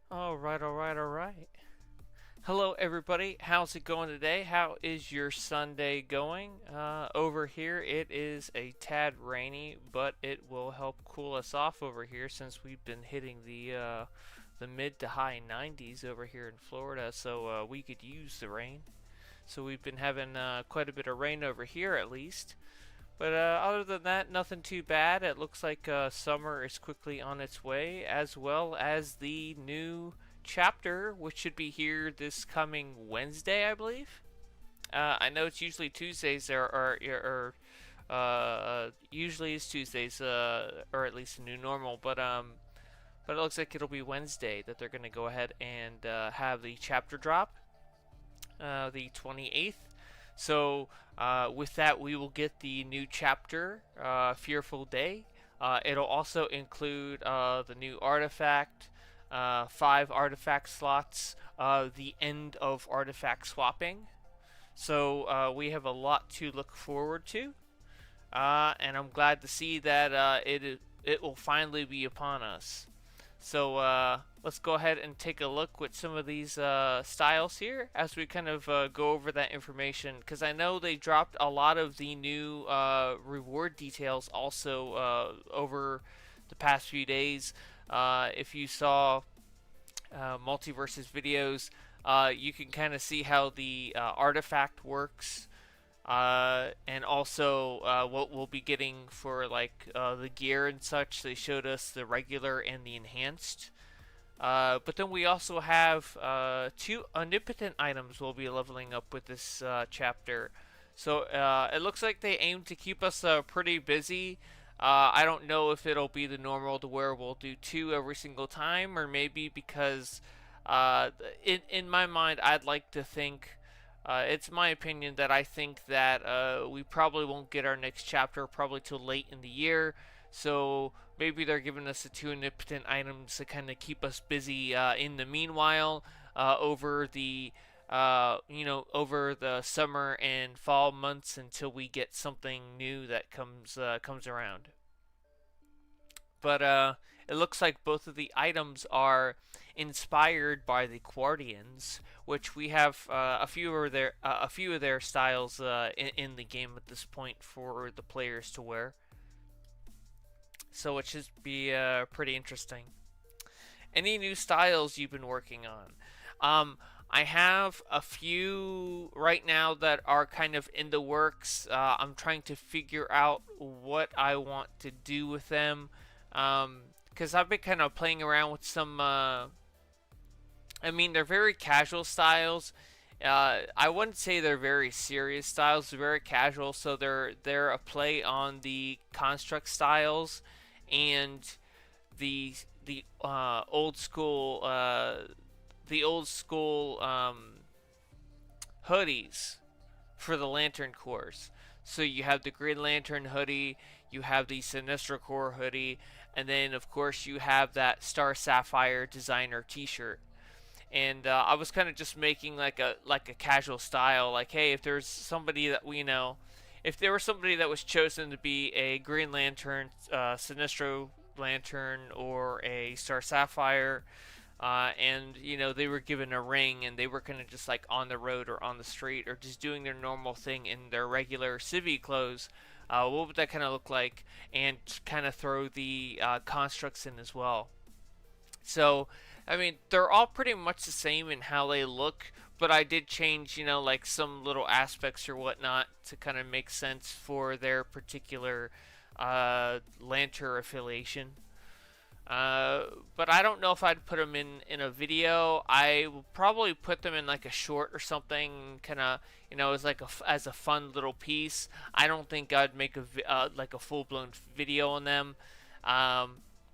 All right. Hello, everybody. How's it going today? How is your Sunday going? Over here, it is a tad rainy, but it will help cool us off over here since we've been hitting the mid to high 90s over here in Florida. So we could use the rain. So we've been having quite a bit of rain over here, at least. But other than that, nothing too bad. It looks like summer is quickly on its way, as well as the new chapter, which should be here this coming Wednesday, I believe. I know it's usually Tuesdays, or usually it's Tuesdays, or at least a new normal. But it looks like it'll be Wednesday that they're going to go ahead and have the chapter drop, the 28th. So with that, we will get the new chapter, Fearful Day. It'll also include the new artifact, 5 artifact slots, the end of artifact swapping. So we have a lot to look forward to, and I'm glad to see that it will finally be upon us. So let's go ahead and take a look with some of these styles here as we kind of go over that information, because I know they dropped a lot of the new reward details also over the past few days. If you saw multiverses videos, you can kind of see how the artifact works. And also what we'll be getting for like the gear and such. They showed us the regular and the enhanced. But then we also have 2 omnipotent items we'll be leveling up with this chapter. So it looks like they aim to keep us pretty busy. I don't know if it'll be the normal to where we'll do 2 every single time, or maybe because in my mind, I'd like to think. It's my opinion that I think that we probably won't get our next chapter probably till late in the year. So maybe they're giving us the 2 omnipotent items to kind of keep us busy in the meanwhile over the over the summer and fall months until we get something new that comes around. But it looks like both of the items are inspired by the Guardians, which we have a few of their styles in the game at this point for the players to wear. So it should be pretty interesting. Any new styles you've been working on? I have a few right now that are kind of in the works. I'm trying to figure out what I want to do with them. Because I've been kind of playing around with some. I mean, they're very casual styles. I wouldn't say they're very serious styles. They're very casual, so they're a play on the construct styles and the old school hoodies for the Lantern Corps. So you have the Green Lantern hoodie, you have the Sinestro Corps hoodie, and then of course you have that Star Sapphire designer T-shirt. And I was kind of just making like a casual style, like hey, if there's somebody that we know, if there was somebody that was chosen to be a Green Lantern, Sinestro Lantern, or a Star Sapphire, and they were given a ring and they were kind of just like on the road or on the street or just doing their normal thing in their regular civvy clothes, what would that kind of look like? And kind of throw the constructs in as well. So I mean, they're all pretty much the same in how they look, but I did change, like some little aspects or whatnot to kind of make sense for their particular lantern affiliation. But I don't know if I'd put them in a video. I will probably put them in like a short or something, kind of, as like as a fun little piece. I don't think I'd make like a full blown video on them.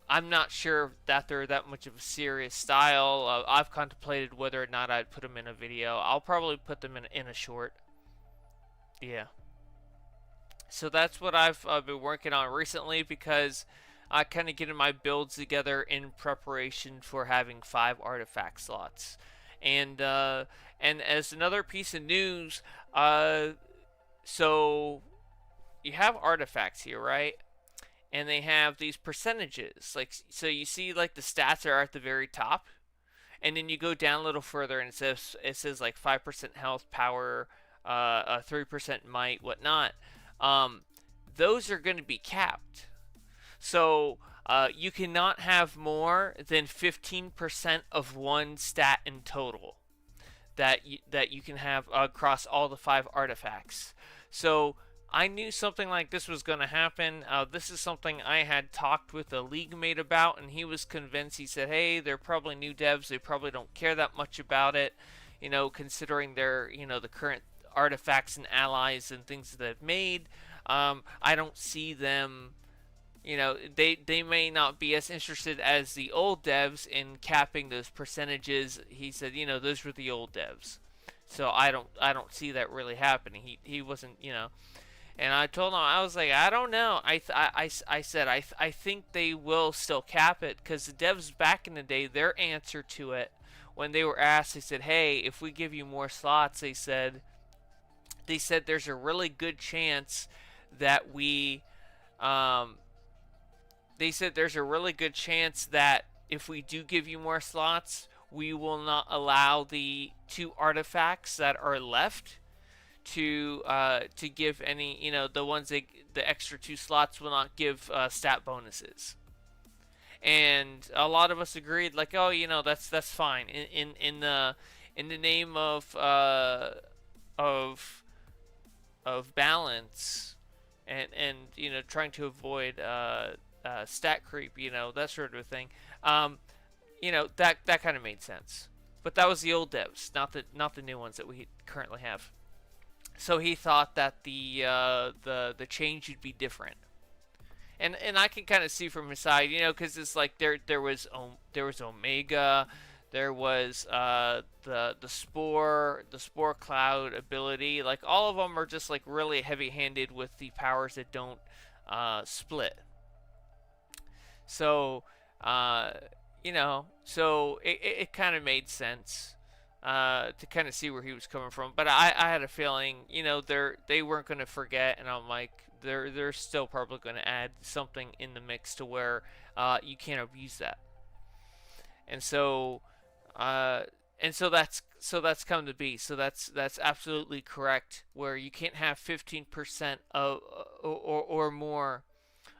I'm not sure that they're that much of a serious style. I've contemplated whether or not I'd put them in a video. I'll probably put them in a short. Yeah. So that's what I've been working on recently, because I kind of getting my builds together in preparation for having 5 artifact slots. And as another piece of news, so you have artifacts here, right? And they have these percentages. Like, so you see like the stats are at the very top, and then you go down a little further, and it says like 5% health, power, 3% might, whatnot. Um, those are going to be capped. So you cannot have more than 15% of one stat in total that you can have across all the 5 artifacts. So I knew something like this was going to happen. This is something I had talked with a league mate about, and he was convinced. He said, "Hey, they're probably new devs. They probably don't care that much about it, considering their, the current artifacts and allies and things that they've made. I don't see them." They may not be as interested as the old devs in capping those percentages. He said, those were the old devs, so I don't see that really happening. He wasn't, and I told him, I was like, I don't know. I said I think they will still cap it, because the devs back in the day, their answer to it, when they were asked, they said, hey, if we give you more slots, they said there's a really good chance that they said there's a really good chance that if we do give you more slots, we will not allow the 2 artifacts that are left to give any, the extra 2 slots will not give stat bonuses. And a lot of us agreed, like, oh, that's fine. In the name of balance, and trying to avoid stat creep, that sort of thing. That kind of made sense. But that was the old devs, not the new ones that we currently have. So he thought that the change would be different, and I can kind of see from his side, because it's like there was Omega, there was the spore cloud ability. Like, all of them are just like really heavy-handed with the powers that don't split. So, so it kind of made sense to kind of see where he was coming from. But I had a feeling, they weren't going to forget, and I'm like, they're still probably going to add something in the mix to where you can't abuse that. And so, that's come to be. So that's absolutely correct. Where you can't have 15% of or more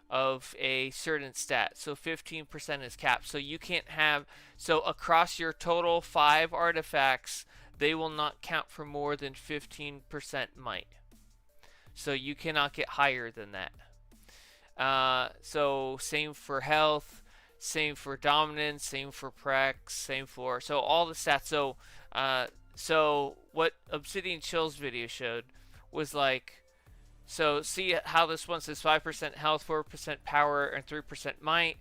of a certain stat. So 15% is capped. So you can't have, so across your total 5 artifacts, they will not count for more than 15% might. So you cannot get higher than that. So same for health, same for dominance, same for prex, same for, so all the stats. So what Obsidian Chill's video showed was like, so see how this one says 5% health, 4% power, and 3% might.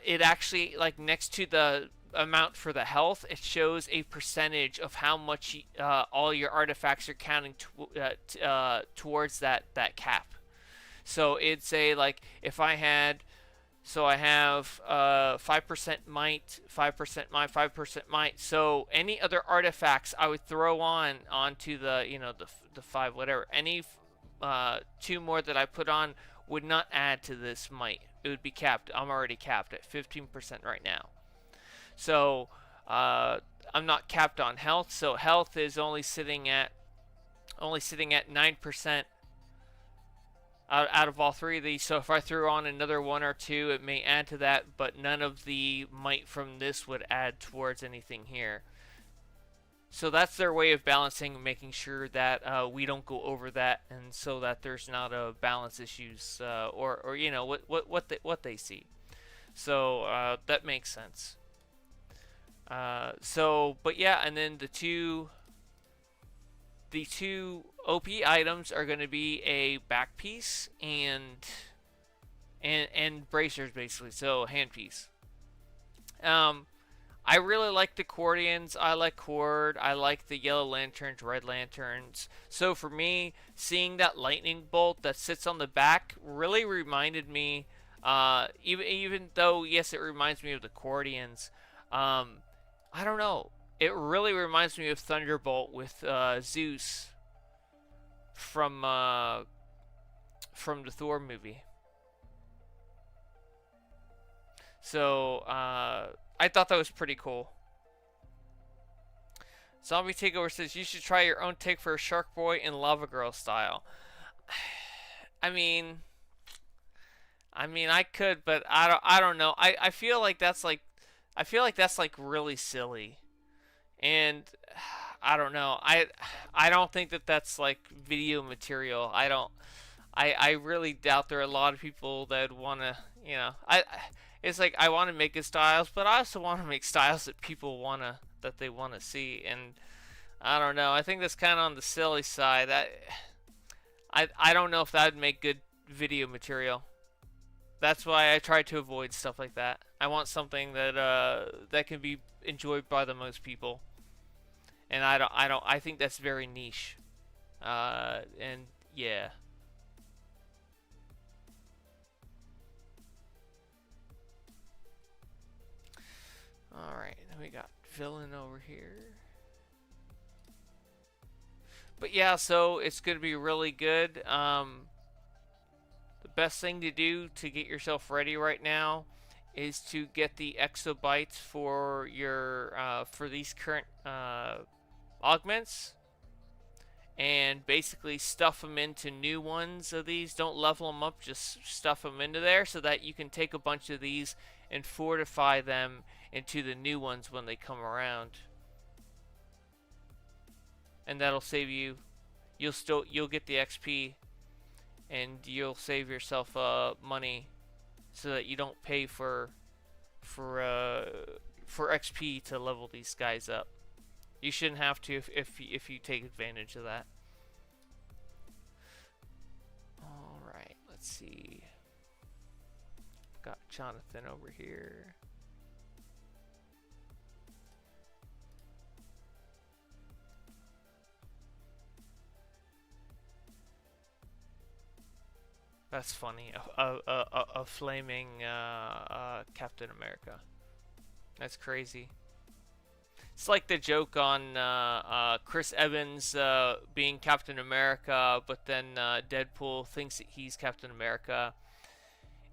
It actually, like, next to the amount for the health, it shows a percentage of how much all your artifacts are counting towards that cap. So it'd say, like, if I had, so I have 5% might, 5% might, 5% might. So any other artifacts I would throw onto the, the 5 whatever, any 2 more that I put on would not add to this might. It would be capped. I'm already capped at 15% right now. So I'm not capped on health. So health is only sitting at 9% out of all 3 of these. So if I threw on another 1 or 2, it may add to that, but none of the might from this would add towards anything here. So that's their way of balancing and making sure that we don't go over that, and so that there's not balance issues or what they see. So that makes sense. But yeah, and then the two OP items are going to be a back piece and bracers, basically. So handpiece. I really like the Cordians. I like Cord. I like the yellow lanterns, red lanterns. So for me, seeing that lightning bolt that sits on the back really reminded me, even though, yes, it reminds me of the Cordians, I don't know. It really reminds me of Thunderbolt with Zeus from the Thor movie. So I thought that was pretty cool. Zombie Takeover says you should try your own take for a Shark Boy in Lava Girl style. I mean, I could, but I don't know. I feel like that's like, I feel like that's like really silly, and I don't know. I don't think that that's like video material. I really doubt there are a lot of people that want to, you know, it's like I want to make styles, but I also want to make styles that people that they want to see, and I don't know. I think that's kind of on the silly side. I don't know if that would make good video material. That's why I try to avoid stuff like that. I want something that that can be enjoyed by the most people, and I think that's very niche. And yeah. All right, then we got villain over here. But yeah, so it's going to be really good. The best thing to do to get yourself ready right now is to get the exobytes for your for these current augments, and basically stuff them into new ones of these. Don't level them up, just stuff them into there so that you can take a bunch of these and fortify them into the new ones when they come around. And that'll save you. You'll get the XP, and you'll save yourself money so that you don't pay for XP to level these guys up. You shouldn't have to if you take advantage of that. All right, let's see. Got Jonathan over here. That's funny. A flaming Captain America. That's crazy. It's like the joke on Chris Evans being Captain America, but then Deadpool thinks that he's Captain America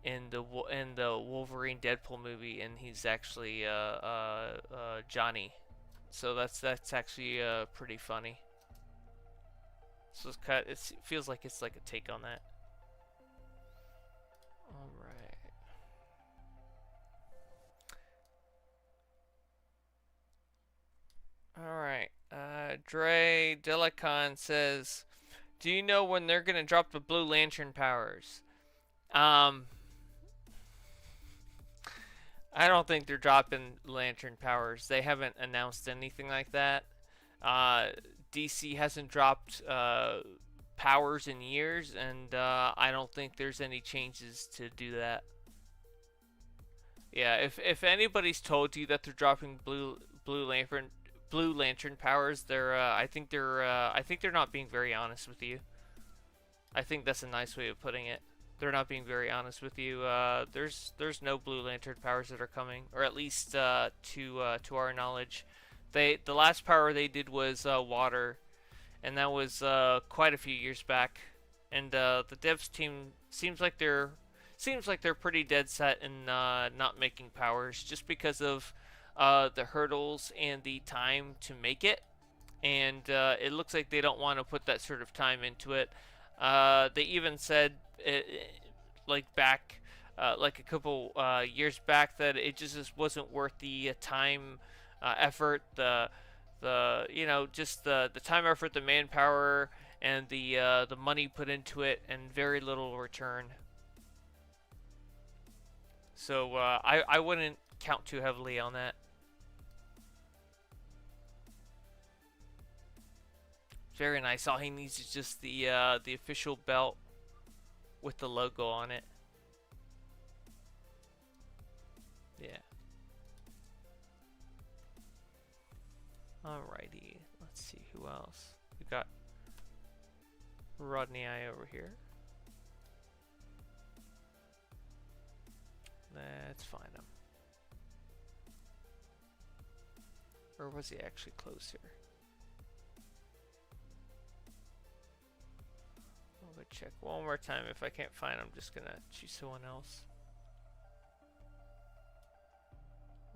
in the Wolverine Deadpool movie, and he's actually Johnny. So that's actually pretty funny. So it feels like it's like a take on that. All right. Alright, Dre Delicon says, do you know when they're gonna drop the Blue Lantern powers? I don't think they're dropping Lantern powers. They haven't announced anything like that. DC hasn't dropped powers in years, and I don't think there's any changes to do that. Yeah, if anybody's told you that they're dropping Blue Lantern powers, I think they're not being very honest with you. I think that's a nice way of putting it. They're not being very honest with you. There's no Blue Lantern powers that are coming, or at least to our knowledge. The last power they did was water, and that was quite a few years back. And the devs team seems like they're pretty dead set in not making powers, just because of the hurdles and the time to make it, and it looks like they don't want to put that sort of time into it. They even said like back like a couple years back that it just wasn't worth the time, effort, the just the time, effort, the manpower, and the money put into it, and very little return. So I wouldn't count too heavily on that. Very nice. All he needs is just the official belt with the logo on it. Yeah. Alrighty. Let's see who else. We got Rodney I over here. Let's find him. Or was he actually closer? I'll go check one more time. If I can't find him, I'm just gonna choose someone else.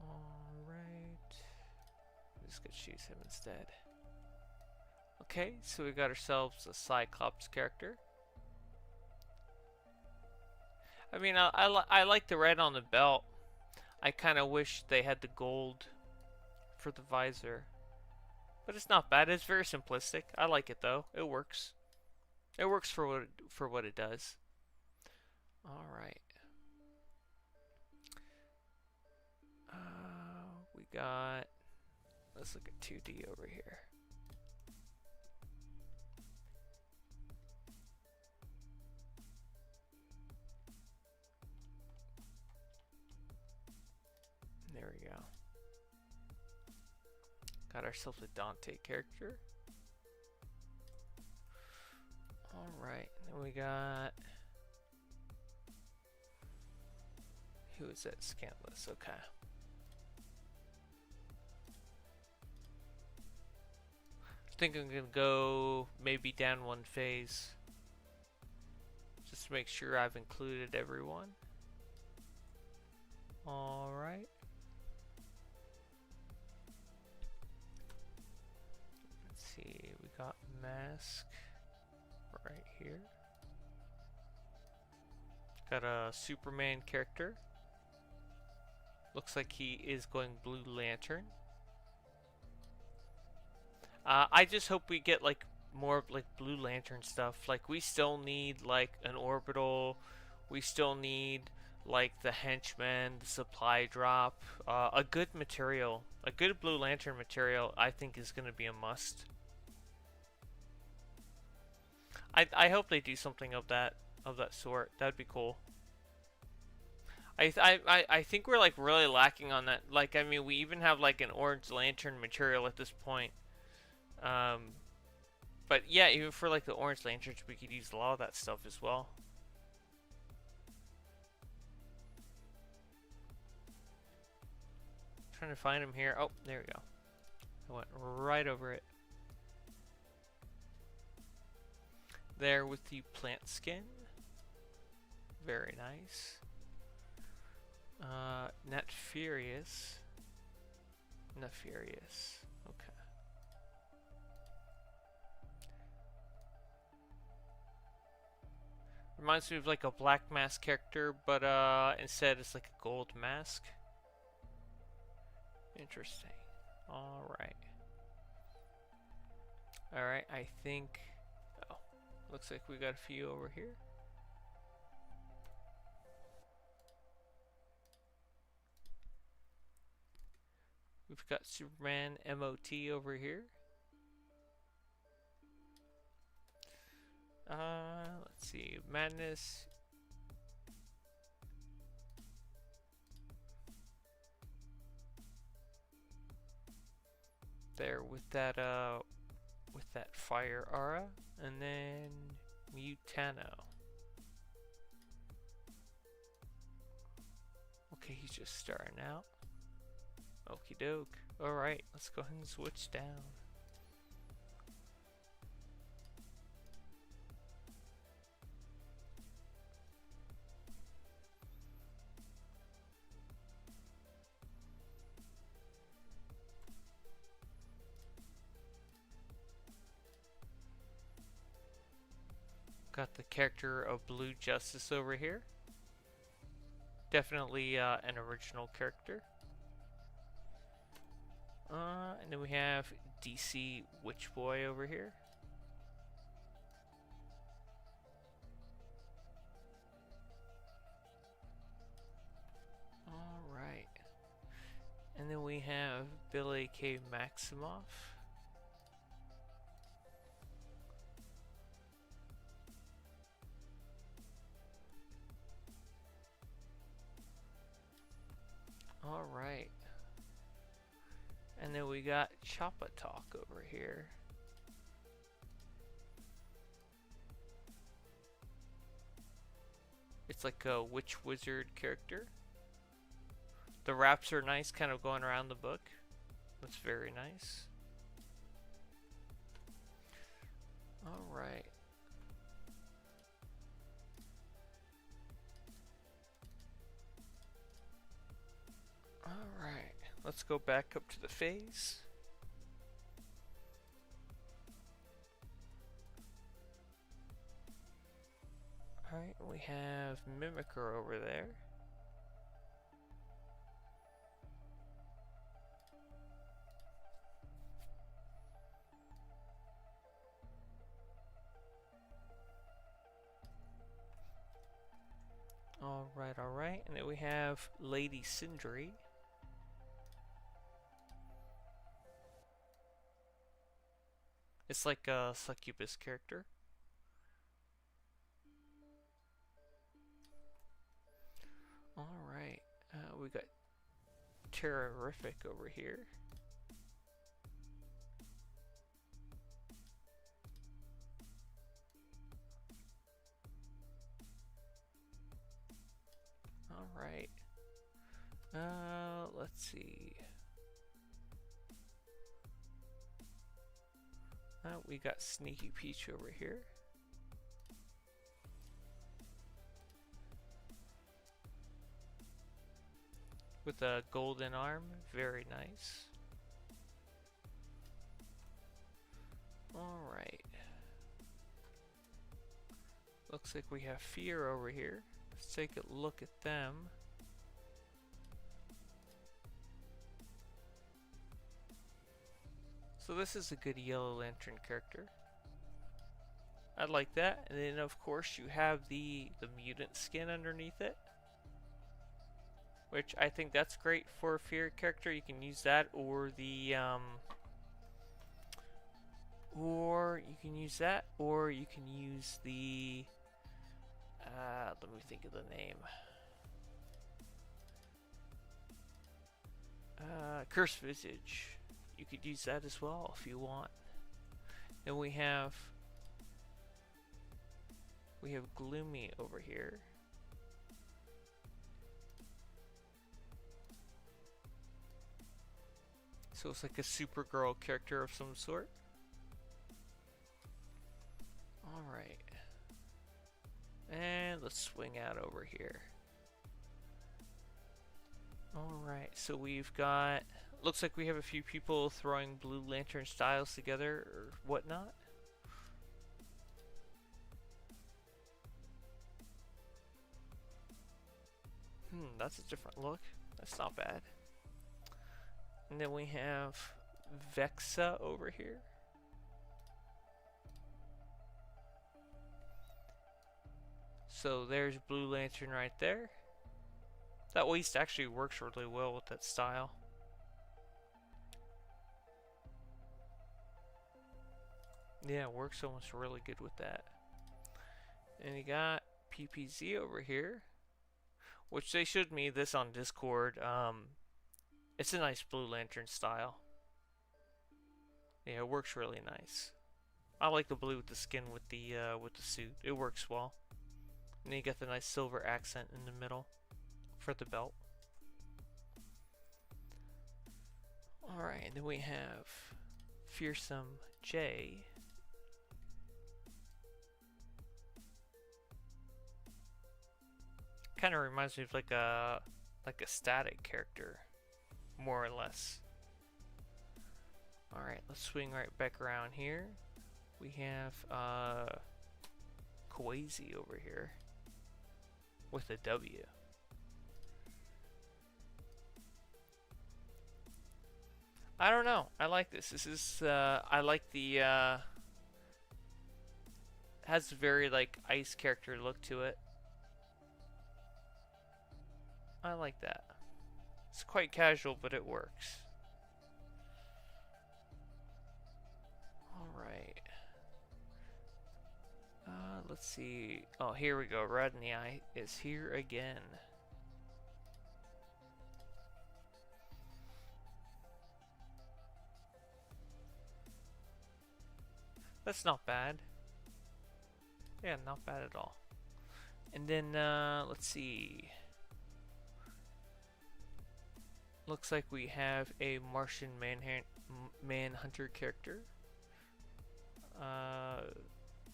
Alright. just gonna choose him instead. Okay, so we got ourselves a Cyclops character. I mean, I like the red on the belt. I kind of wish they had the gold for the visor. But it's not bad. It's very simplistic. I like it though. It works. It works for what it does. All right. We got. Let's look at 2D over here. There we go. Got ourselves a Dante character. Alright, then we got... Who is that? Scantless, okay. I think I'm gonna go maybe down one phase. Just to make sure I've included everyone. Alright. Let's see, we got Mask right here. Got a Superman character. Looks like he is going Blue Lantern. I just hope we get like more like Blue Lantern stuff. Like we still need like an orbital. We still need like the henchman, the supply drop, a good material, a good Blue Lantern material. I think is going to be a must. I hope they do something of that sort. That'd be cool. I think we're like really lacking on that. Like I mean, we even have like an Orange Lantern material at this point. But yeah, even for like the Orange Lanterns, we could use a lot of that stuff as well. Trying to find him here. Oh, there we go. I went right over it. There with the plant skin. Very nice. Nefarious. Okay. Reminds me of like a Black Mask character, but instead it's like a gold mask. Interesting. Alright. Alright, I think... Oh, looks like we got a few over here. We've got Superman MOT over here. Let's see, Madness. There with that fire aura, and then Mutano. Okay, he's just starting out. Okie doke. Alright, let's go ahead and switch down. Got the character of Blue Justice over here. Definitely an original character. And then we have DC Witch Boy over here. Alright. And then we have Billy K. Maximoff. Alright. And then we got Choppa Talk over here. It's like a witch wizard character. The raps are nice, kind of going around the book. That's very nice. Alright. Alright. Let's go back up to the phase. we have Mimicker over there. Alright. And then we have Lady Sindri. It's like a succubus character. Alright. We got Terrorific over here. Alright. Let's see. We got Sneaky Peach over here. With a golden arm, very nice. Alright. Looks like we have Fear over here. Let's take a look at them. So this is a good Yellow Lantern character. I like that. And then of course you have the mutant skin underneath it, which I think that's great for a Fear character. You can use that, or the let me think of the name. Curse Visage. You could use that as well if you want. Then we have Gloomy over here. So it's like a Supergirl character of some sort. Alright. And let's swing out over here. Alright, so we've got... Looks like we have a few people throwing Blue Lantern styles together or whatnot. That's a different look. That's not bad. And then we have Vexa over here. So there's Blue Lantern right there. That waist actually works really well with that style. Yeah, it works almost really good with that. And you got PPZ over here, which they showed me this on Discord. It's a nice Blue Lantern style. Yeah, it works really nice. I like the blue with the skin with the suit. It works well. And then you got the nice silver accent in the middle for the belt. Alright, and then we have Fearsome J. Kind of reminds me of like a static character, more or less. Alright, let's swing right back around here. We have Kwasi over here with a W. I don't know. I like this. This is I like the has a very like ice character look to it. I like that. It's quite casual, but it works. Alright. Let's see. Oh, here we go. Red in the Eye is here again. That's not bad. Yeah, not bad at all. And then, let's see. Looks like we have a Martian Manhunter character.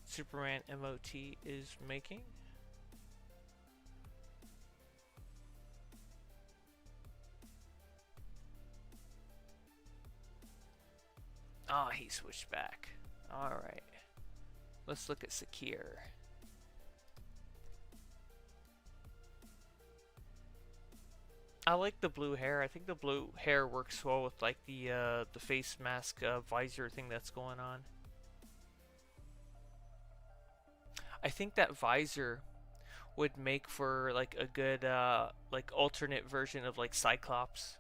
Superman MOT is making. Ah, he switched back. Alright. Let's look at Sakir. I like the blue hair. I think the blue hair works well with like the face mask visor thing that's going on. I think that visor would make for like a good like alternate version of like Cyclops.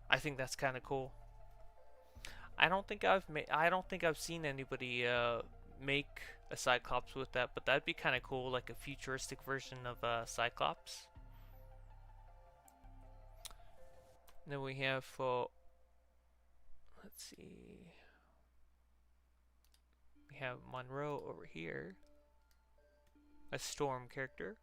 I think that's kind of cool. I don't think I've seen anybody make a Cyclops with that, but that'd be kind of cool, like a futuristic version of Cyclops. And then we have let's see, we have Monroe over here, a Storm character.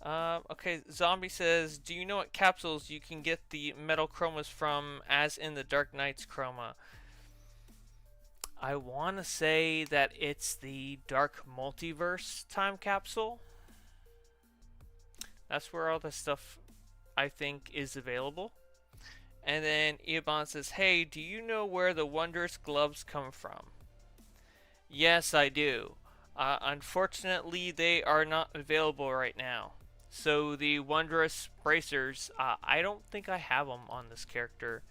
Okay, Zombie says, do you know what capsules you can get the metal chromas from, as in the Dark Knight's chroma? I want to say that it's the Dark Multiverse time capsule. That's where all the stuff, I think, is available. And then Eobon says, hey, do you know where the Wondrous gloves come from? Yes, I do. Unfortunately, they are not available right now. So the Wondrous bracers, I don't think I have them on this character.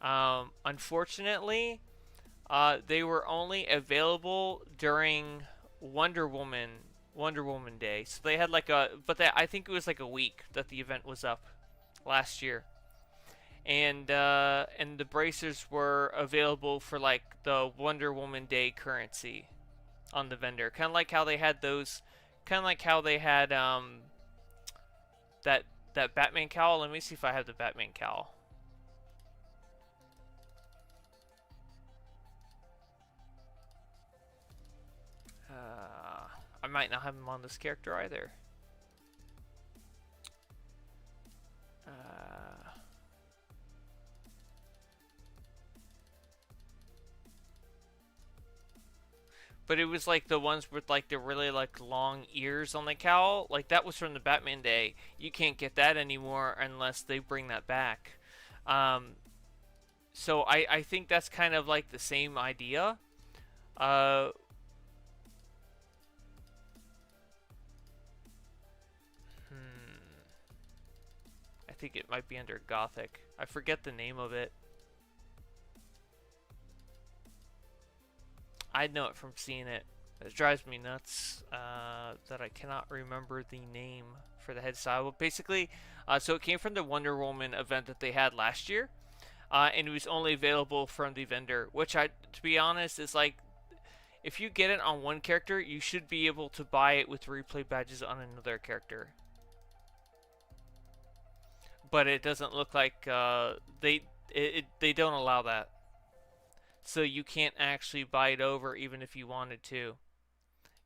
Unfortunately, they were only available during Wonder Woman Day. So they had like I think it was like a week that the event was up last year. And the bracers were available for like the Wonder Woman Day currency on the vendor. Kind of like how they had those, kind of like how they had that Batman cowl. Let me see if I have the Batman cowl. I might not have him on this character either. But it was like the ones with like the really like long ears on the cowl. Like that was from the Batman Day. You can't get that anymore unless they bring that back. So I think that's kind of like the same idea. I think it might be under Gothic. I forget the name of it. I know it from seeing it. It drives me nuts that I cannot remember the name for the head style. But basically, so it came from the Wonder Woman event that they had last year. And it was only available from the vendor. Which, to be honest, is like, if you get it on one character, you should be able to buy it with replay badges on another character. But it doesn't look like they don't allow that. So you can't actually buy it over even if you wanted to.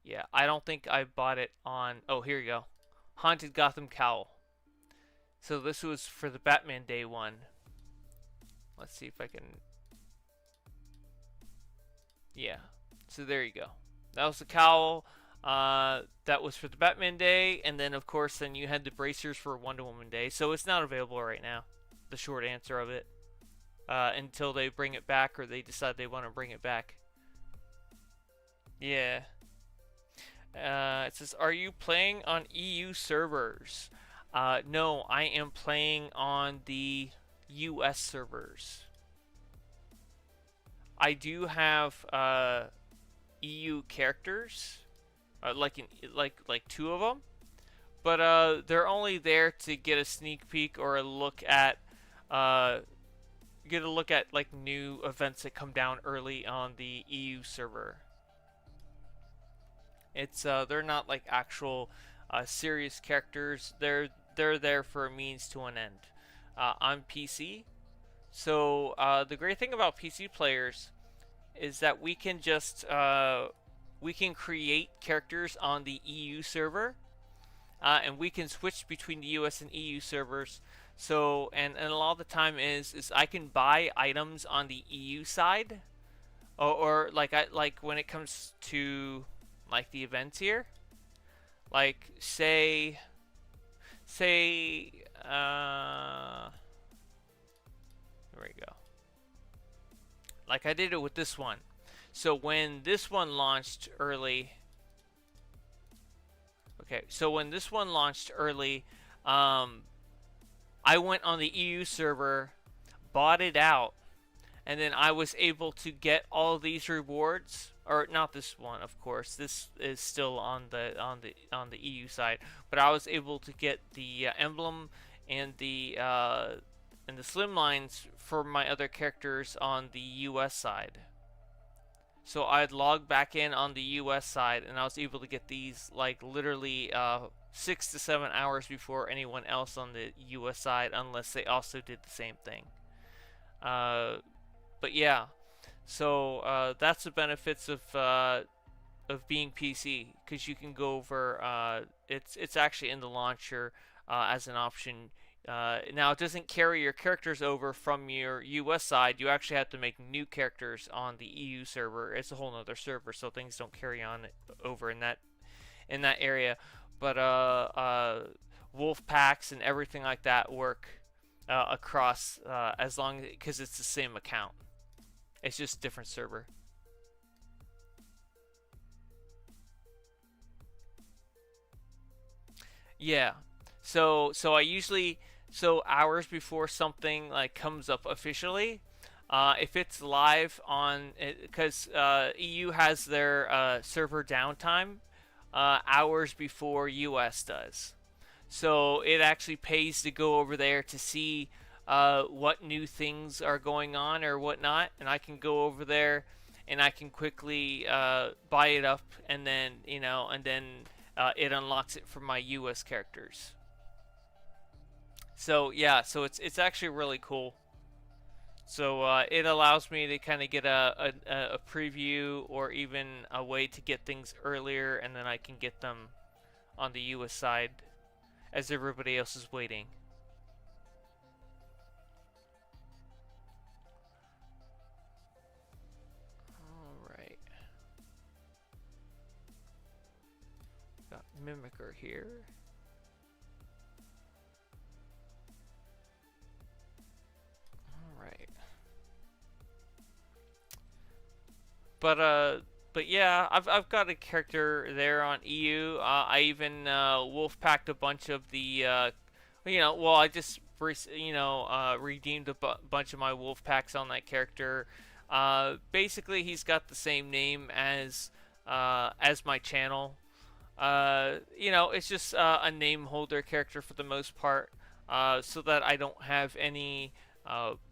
Yeah, I don't think I bought it on... Oh, here you go. Haunted Gotham Cowl. So this was for the Batman Day one. Let's see if I can... Yeah. So there you go. That was the cowl. That was for the Batman Day. And then, of course, then you had the bracers for Wonder Woman Day. So it's not available right now. The short answer of it. Until they bring it back or they decide they want to bring it back. Yeah. It says, are you playing on EU servers? No, I am playing on the US servers. I do have EU characters, like 2 of them, but they're only there to get a sneak peek or a look at like new events that come down early on the EU server. It's they're not like actual serious characters. They're there for a means to an end. On PC, so the great thing about PC players is that we can just we can create characters on the EU server, and we can switch between the US and EU servers. So and a lot of the time is I can buy items on the EU side, or like when it comes to like the events here, like say there we go. Like I did it with this one. So when this one launched early, Okay, so when this one launched early, um, I went on the EU server, bought it out, and then I was able to get all these rewards. Or not this one, of course. This is still on the EU side, but I was able to get the emblem and the slimlines for my other characters on the US side. So I'd log back in on the US side, and I was able to get these like literally 6 to 7 hours before anyone else on the US side, unless they also did the same thing. Uh, but yeah, so that's the benefits of being PC, because you can go over. It's actually in the launcher as an option. Now it doesn't carry your characters over from your US side. You actually have to make new characters on the EU server. It's a whole nother server, so things don't carry on over in that area. But wolf packs and everything like that work across as long because it's the same account. It's just different server. Yeah. So I usually hours before something like comes up officially, if it's live on because EU has their server downtime hours before US does. So it actually pays to go over there to see what new things are going on or whatnot, and I can go over there and I can quickly buy it up, and then it unlocks it for my US characters. So yeah, so it's actually really cool. So it allows me to kind of get a preview or even a way to get things earlier, and then I can get them on the US side as everybody else is waiting. Alright. Got Mimicker here. Alright. But yeah, I've got a character there on EU. I even wolf packed a bunch of the well, I just redeemed a bunch of my wolf packs on that character. Basically, he's got the same name as my channel. It's just a name holder character for the most part, so that I don't have any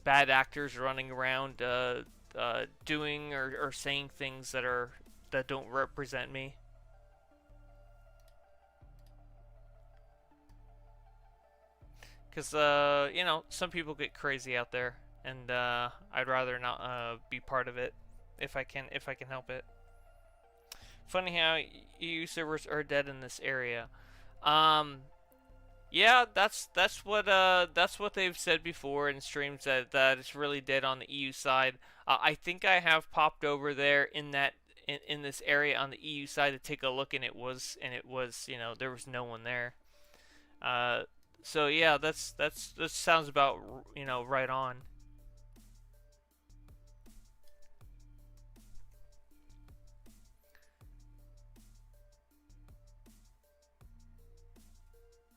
bad actors running around doing or saying things that don't represent me. Because some people get crazy out there, and I'd rather not be part of it if I can help it. Funny how EU servers are dead in this area. Yeah, that's what they've said before in streams, that it's really dead on the EU side. I think I have popped over there in this area on the EU side to take a look, and it was there was no one there. So yeah, that sounds about right on.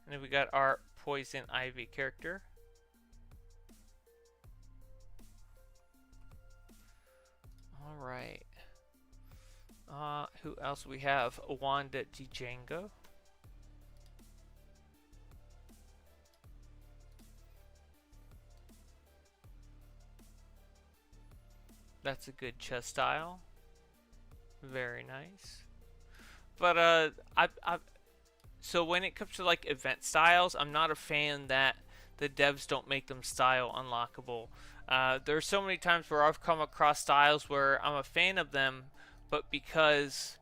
And then we got our Poison Ivy character. Alright. Who else we have? Wanda Django. That's a good chest style. Very nice. But so when it comes to like event styles, I'm not a fan that the devs don't make them style unlockable. There's so many times where I've come across styles where I'm a fan of them, but because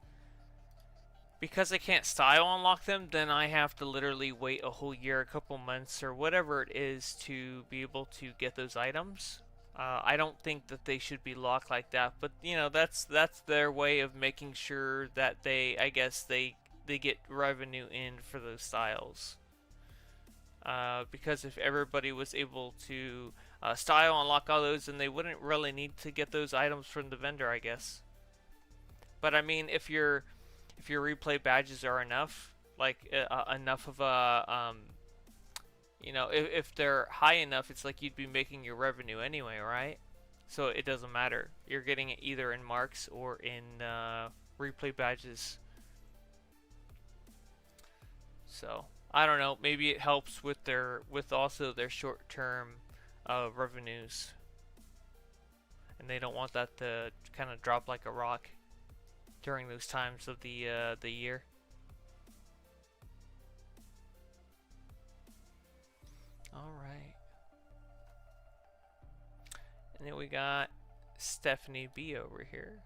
I can't style unlock them, then I have to literally wait a whole year, a couple months, or whatever it is to be able to get those items. I don't think that they should be locked like that, but that's their way of making sure that I guess they get revenue in for those styles. Because if everybody was able to style unlock all those, then they wouldn't really need to get those items from the vendor, I guess. But I mean, if your replay badges are enough, like enough of a you know, if they're high enough, it's like you'd be making your revenue anyway, right? So it doesn't matter. You're getting it either in marks or in replay badges. So I don't know. Maybe it helps with also their short-term revenues, and they don't want that to kind of drop like a rock during those times of the year. All right. And then we got Stephanie B over here.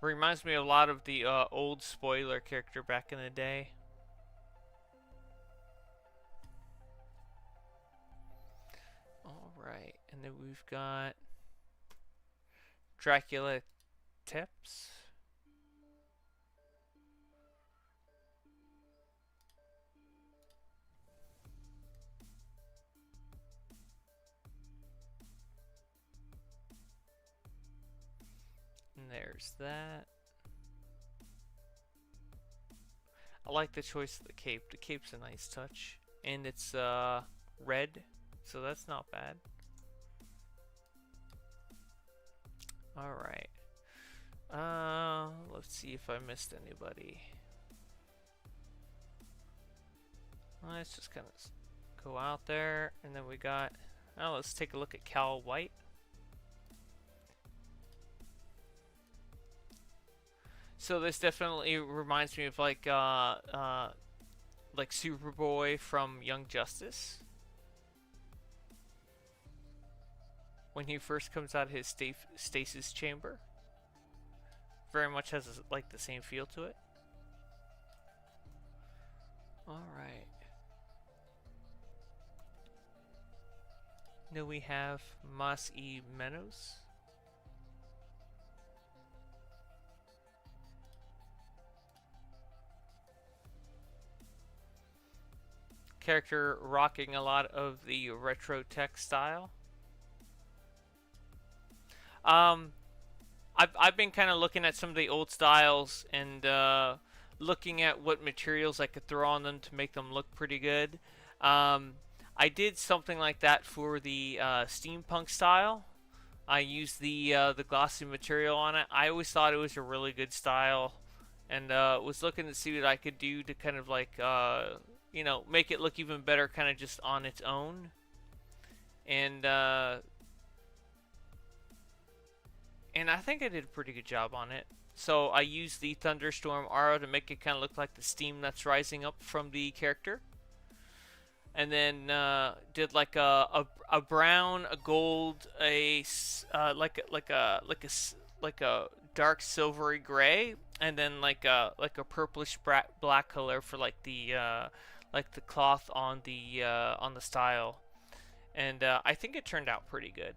Reminds me a lot of the old spoiler character back in the day. Alright, and then we've got Dracula Tips. And there's that. I like the choice of the cape. The cape's a nice touch. And it's red, so that's not bad. Alright. Let's see if I missed anybody. Let's just kind of go out there. And then we got... Oh, let's take a look at Cal White. So this definitely reminds me of like Superboy from Young Justice. When he first comes out of his stasis chamber. Very much has like the same feel to it. Alright. Now we have Mas E. Menos. Character rocking a lot of the retro tech style. I've been kind of looking at some of the old styles and looking at what materials I could throw on them to make them look pretty good. I did something like that for the steampunk style. I used the glossy material on it. I always thought it was a really good style, and was looking to see what I could do to kind of like you know, make it look even better, kind of just on its own. And I think I did a pretty good job on it. So I used the Thunderstorm aura to make it kind of look like the steam that's rising up from the character. And then did like a brown, a gold, like a dark silvery gray, and then like a purplish black color for like the cloth on the style. And I think it turned out pretty good.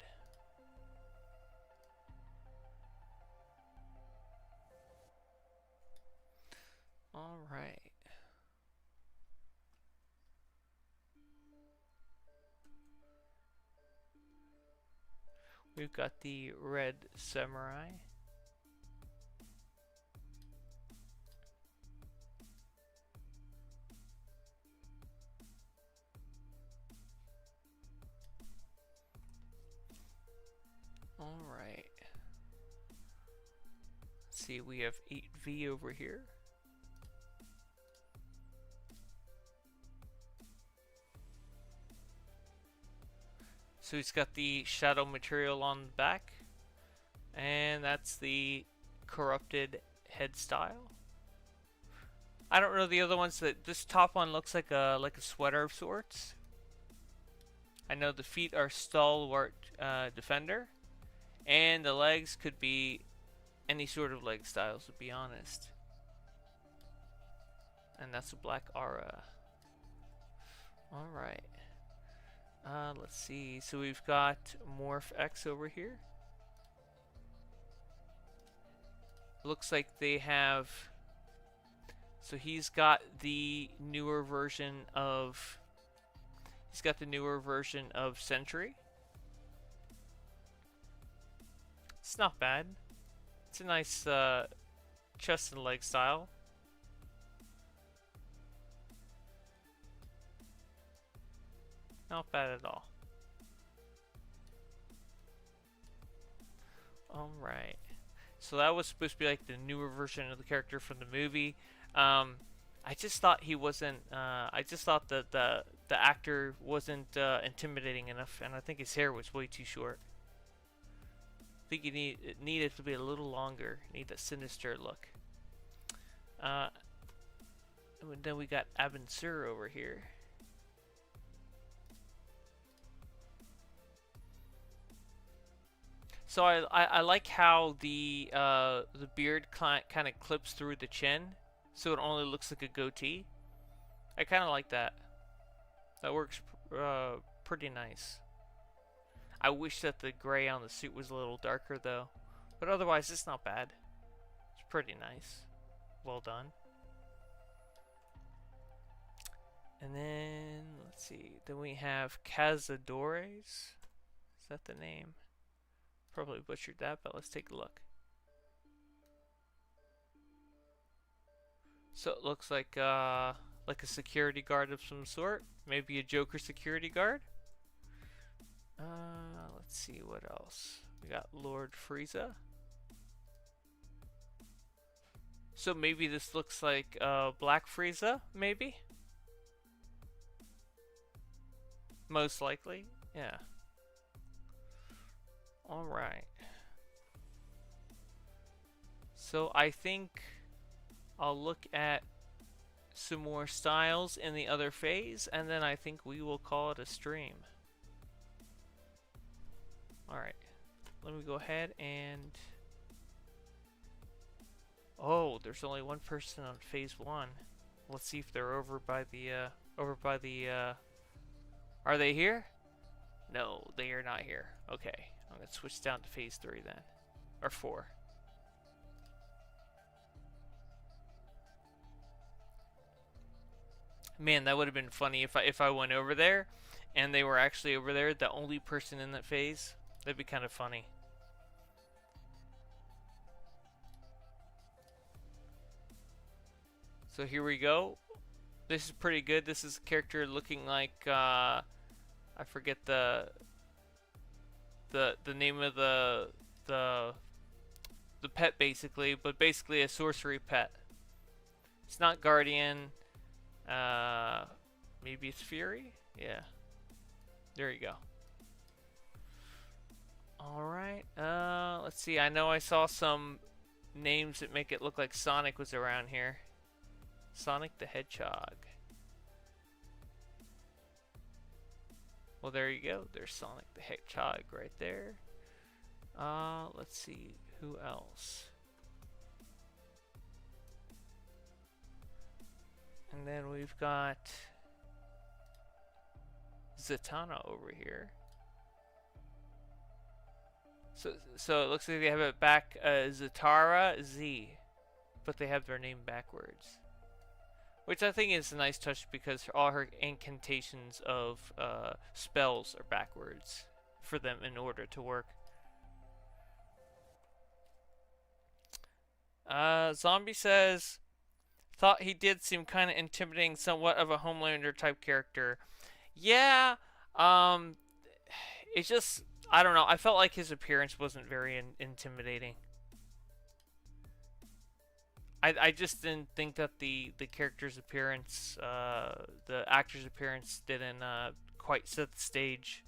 All right. We've got the red samurai. All right. Let's see, we have 8V over here. So he's got the shadow material on the back, and that's the corrupted head style. I don't know the other ones. That this top one looks like a sweater of sorts. I know the feet are stalwart defender, and the legs could be any sort of leg styles, to be honest. And that's a black aura. All right. Let's see. So we've got Morph X over here. Looks like they have. So he's got the newer version of. He's got the newer version of Sentry. It's not bad. It's a nice chest and leg style. Not bad at all. Alright. So that was supposed to be like the newer version of the character from the movie. I just thought he wasn't. I just thought that the actor wasn't intimidating enough, and I think his hair was way too short. I think it needed to be a little longer. Need that sinister look. And then we got Abin Sur over here. So I like how the beard kind of clips through the chin, so it only looks like a goatee. I kind of like that. That works pretty nice. I wish that the gray on the suit was a little darker though, but otherwise it's not bad. It's pretty nice. Well done. And then let's see. Then we have Cazadores. Is that the name? Probably butchered that, but let's take a look. So it looks like a security guard of some sort. Maybe a Joker security guard. Let's see what else. We got Lord Frieza. So maybe this looks like Black Frieza, maybe? Most likely, yeah. Alright. So I think I'll look at some more styles in the other phase, and then I think we will call it a stream. Alright. Let me go ahead and... Oh, there's only one person on phase 1. Let's see if they're over by the, Are they here? No, they are not here. Okay. I'm going to switch down to phase 3 then. Or 4. Man, that would have been funny if I went over there and they were actually over there, the only person in that phase. That'd be kind of funny. So here we go. This is pretty good. This is a character looking like I forget the name of the pet basically, but basically a sorcery pet. It's not Guardian. Maybe it's Fury? Yeah. There you go. Alright, let's see. I know I saw some names that make it look like Sonic was around here. Sonic the Hedgehog. Well, there you go. There's Sonic the Hedgehog right there. Let's see. Who else? And then we've got Zatanna over here. So it looks like they have it back Zatara Z, but they have their name backwards. Which I think is a nice touch because all her incantations of spells are backwards for them in order to work. Zombie says, thought he did seem kind of intimidating, somewhat of a Homelander type character. Yeah, it's just, I don't know, I felt like his appearance wasn't very intimidating. I just didn't think that the character's appearance, the actor's appearance didn't quite set the stage,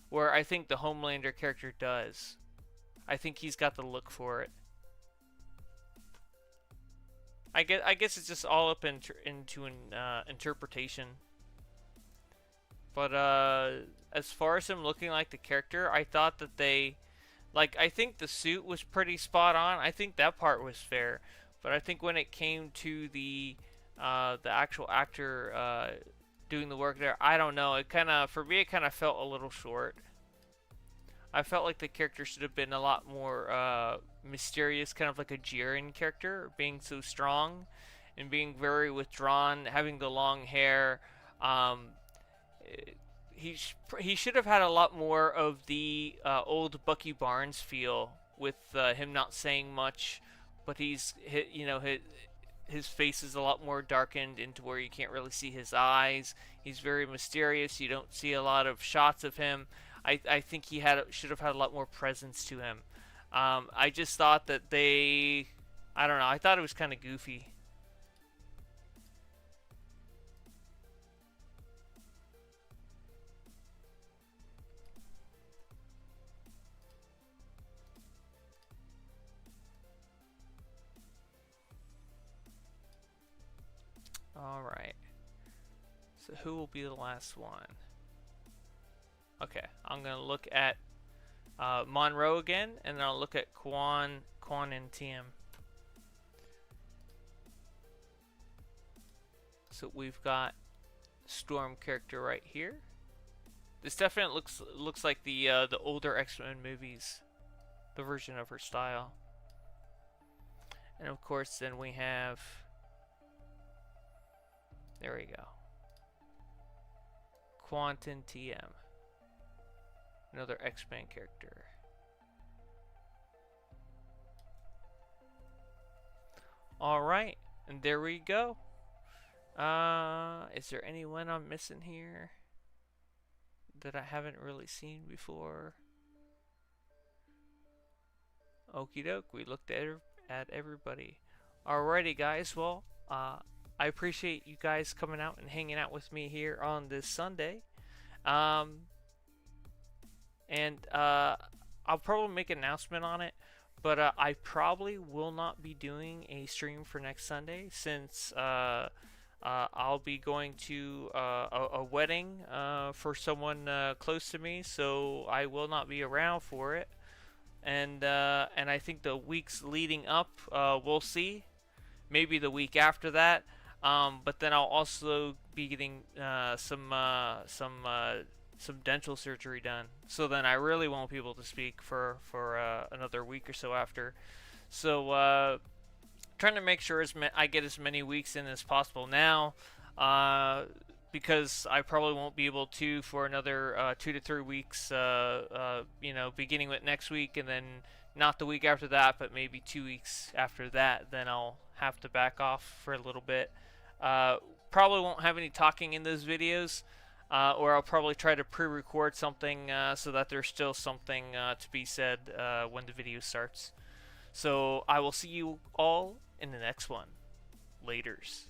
where I think the Homelander character does. I think he's got the look for it. I guess it's just all up into interpretation. But as far as him looking like the character, I thought that they, like, I think the suit was pretty spot on. I think that part was fair. But I think when it came to the actual actor doing the work there, I don't know. It kind of, for me, it kind of felt a little short. I felt like the character should have been a lot more mysterious, kind of like a Jiren character, being so strong and being very withdrawn, having the long hair. He should have had a lot more of the old Bucky Barnes feel with him not saying much, but his face is a lot more darkened into where you can't really see his eyes. He's very mysterious. You don't see a lot of shots of him. I think he should have had a lot more presence to him. I just thought that I don't know. I thought it was kind of goofy. All right. So who will be the last one? Okay, I'm gonna look at Monroe again, and then I'll look at Quan and TM. So we've got Storm character right here. This definitely looks like the older X-Men movies, the version of her style. And of course, then we have. There we go. Quantum TM. Another X-Men character. Alright, and there we go. Is there anyone I'm missing here that I haven't really seen before? Okie doke, we looked at everybody. Alrighty guys, well, I appreciate you guys coming out and hanging out with me here on this Sunday. And I'll probably make an announcement on it, but I probably will not be doing a stream for next Sunday since I'll be going to a wedding for someone close to me, so I will not be around for it. And I think the weeks leading up, we'll see. Maybe the week after that. But then I'll also be getting some dental surgery done. So then I really won't be able to speak for another week or so after. So trying to make sure I get as many weeks in as possible now, because I probably won't be able to for another 2 to 3 weeks. Beginning with next week, and then not the week after that, but maybe 2 weeks after that. Then I'll have to back off for a little bit. Probably won't have any talking in those videos, or I'll probably try to pre-record something so that there's still something to be said when the video starts. So I will see you all in the next one. Laters.